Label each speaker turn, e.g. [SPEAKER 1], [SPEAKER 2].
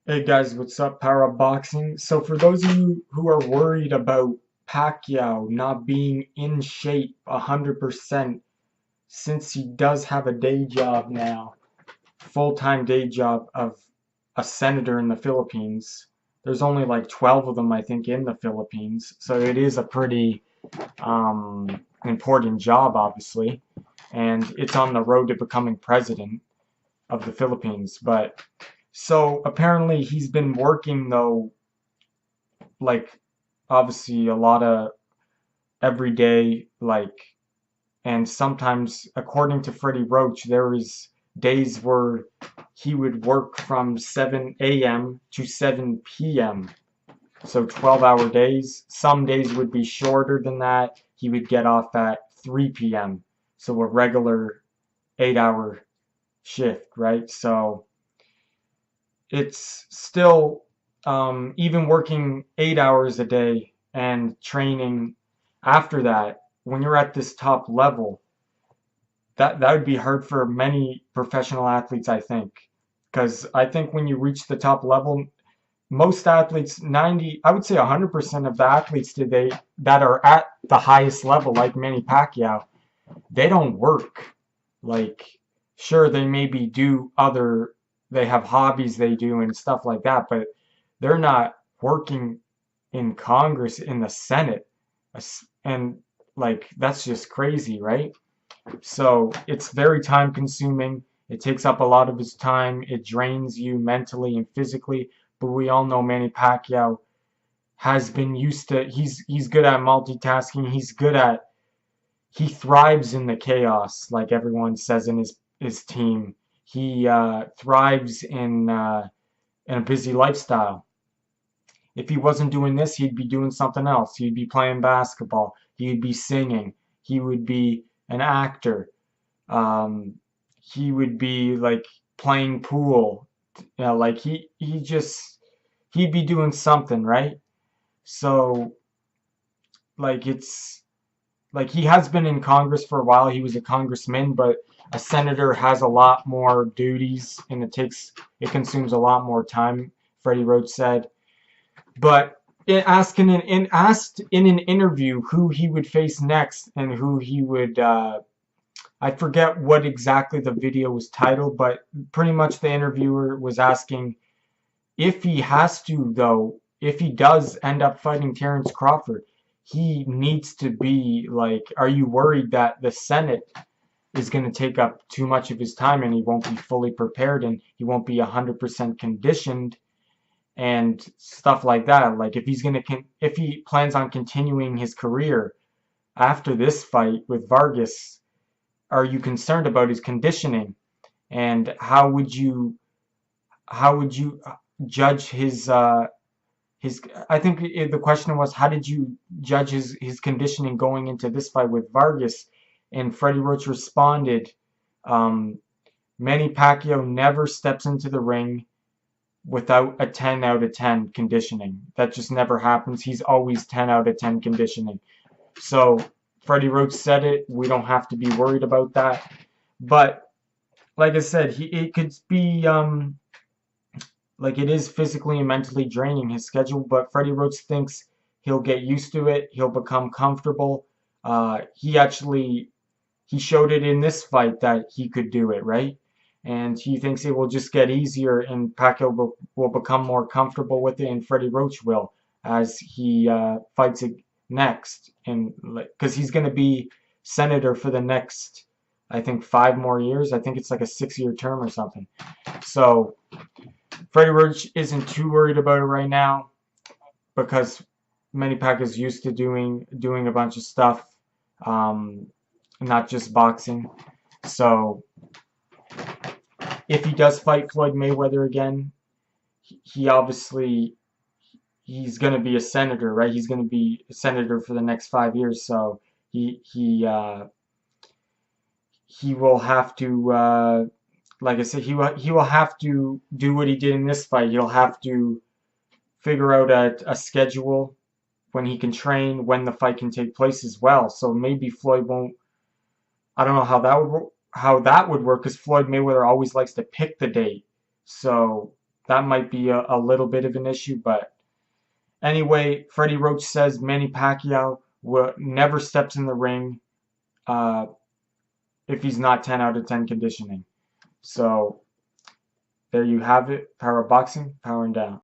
[SPEAKER 1] Hey guys, what's up? Power Up Boxing. So for those of you who are worried about Pacquiao not being in shape 100% since he does have a day job now, full-time day job of a senator in the Philippines. There's only like 12 of them, I think, in the Philippines. So it is a pretty important job, obviously. And it's on the road to becoming president of the Philippines. But so apparently he's been working though, like obviously a lot of every day, like, and sometimes according to Freddie Roach, there is days where he would work from 7 a.m. to 7 p.m. So 12-hour days. Some days would be shorter than that. He would get off at 3 p.m. So a regular 8-hour shift, right? So it's still even working 8 hours a day and training after that, when you're at this top level, that would be hard for many professional athletes, I think. Because I think when you reach the top level, most athletes, 90, I would say 100% of the athletes today that are at the highest level, like Manny Pacquiao, they don't work. Like, sure, they maybe do other, they have hobbies they do and stuff like that, but they're not working in Congress, in the Senate. And like, that's just crazy, right? So it's very time consuming. It takes up a lot of his time. It drains you mentally and physically. But we all know Manny Pacquiao has been used to, he's good at multitasking. He thrives in the chaos, like everyone says in his team. He thrives in a busy lifestyle. If he wasn't doing this, he'd be doing something else. He'd be playing basketball. He'd be singing. He would be an actor. Um, he would be like playing pool. You know, like he'd be doing something, right? So like it's like he has been in Congress for a while. He was a congressman, but a senator has a lot more duties and it consumes a lot more time, Freddie Roach said. But asked in an interview who he would face next and who he would I forget what exactly the video was titled, but pretty much the interviewer was asking if he has to, though, if he does end up fighting Terrence Crawford, he needs to be like, are you worried that the Senate is going to take up too much of his time and he won't be fully prepared and he won't be 100% conditioned and stuff like that? Like if he plans on continuing his career after this fight with Vargas, are you concerned about his conditioning? And how would you judge his I think the question was, how did you judge his conditioning going into this fight with Vargas? And Freddie Roach responded, um, Manny Pacquiao never steps into the ring without a 10 out of 10 conditioning. That just never happens. He's always 10 out of 10 conditioning. So Freddie Roach said it. We don't have to be worried about that. But like I said, it could be like it is physically and mentally draining his schedule, but Freddie Roach thinks he'll get used to it. He'll become comfortable. He showed it in this fight that he could do it, right? And he thinks it will just get easier, and Pacquiao will become more comfortable with it, and Freddie Roach will as he fights it next, and because he's going to be senator for the next, I think, 5 more years. I think it's like a 6-year term or something. So Freddie Roach isn't too worried about it right now because Manny Pacquiao is used to doing a bunch of stuff, um, not just boxing. So if he does fight Floyd Mayweather again, he obviously he's going to be a senator, right? He's going to be a senator for the next 5 years. So he will have to like I said, he will have to do what he did in this fight. He'll have to figure out a schedule when he can train, when the fight can take place as well. So maybe Floyd won't. I don't know how that would work because Floyd Mayweather always likes to pick the date. So that might be a little bit of an issue. But anyway, Freddie Roach says Manny Pacquiao will never steps in the ring uh, if he's not 10 out of 10 conditioning. So there you have it. Power Boxing, powering down.